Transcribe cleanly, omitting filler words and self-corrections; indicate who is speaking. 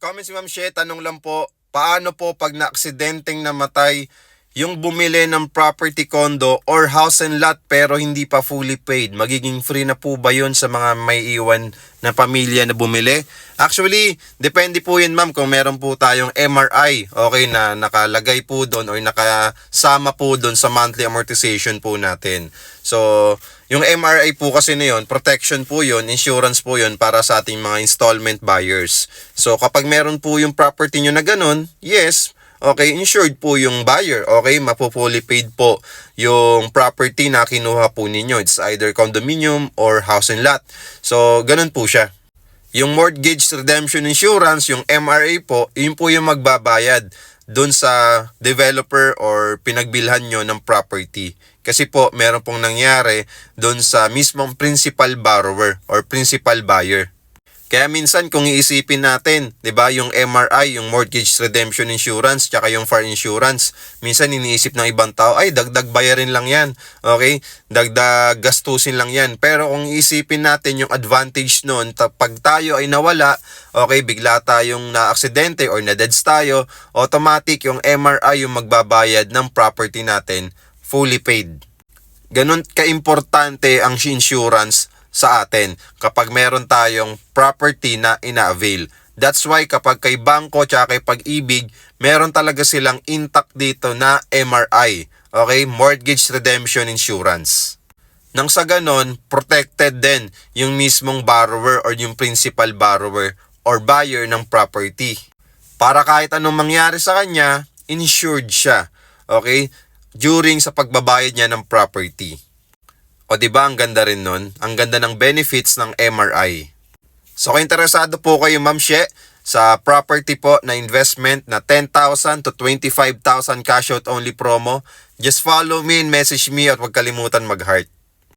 Speaker 1: Nag-comment si Ma'am She, tanong lang po, paano po pag na-aksidenteng namatay yung bumili ng property condo or house and lot pero hindi pa fully paid? Magiging free na po ba yun sa mga may iwan na pamilya na bumili? Actually, depende po yun ma'am kung meron po tayong MRI, okay, na nakalagay po doon or nakasama po doon sa monthly amortization po natin. So, yung MRI po kasi na yun, protection po yun, insurance po yun para sa ating mga installment buyers. So kapag meron po yung property nyo na ganun, yes, okay, insured po yung buyer. Okay, mapupully paid po yung property na kinuha po ninyo. It's either condominium or house and lot. So ganun po siya. Yung mortgage redemption insurance, yung MRA po, yun po yung magbabayad doon sa developer or pinagbilhan nyo ng property. Kasi po, meron pong nangyari doon sa mismong principal borrower or principal buyer. Kaya minsan kung iisipin natin, 'di ba, yung MRI, yung mortgage redemption insurance, tsaka yung fire insurance, minsan iniisip ng ibang tao, ay dagdag bayarin lang 'yan. Okay? Dagdag gastusin lang 'yan. Pero kung iisipin natin yung advantage noon, pag tayo ay nawala, okay, bigla tayong na-aksidente or na-deads tayo, automatic yung MRI yung magbabayad ng property natin fully paid. Ganon kaimportante ang insurance sa atin kapag meron tayong property na ina-avail. That's why kapag kay bangko at kay Pag-ibig, meron talaga silang intact dito na MRI, okay, Mortgage Redemption Insurance. Nang sa ganon, protected din yung mismong borrower or yung principal borrower or buyer ng property. Para kahit anong mangyari sa kanya, insured siya, okay, during sa pagbabayad niya ng property. O diba ang ganda rin nun? Ang ganda ng benefits ng MRI. So kung interesado po kayo Ma'am She sa property po na investment na 10,000 to 25,000 cash out only promo, just follow me and message me at huwag kalimutan mag-heart.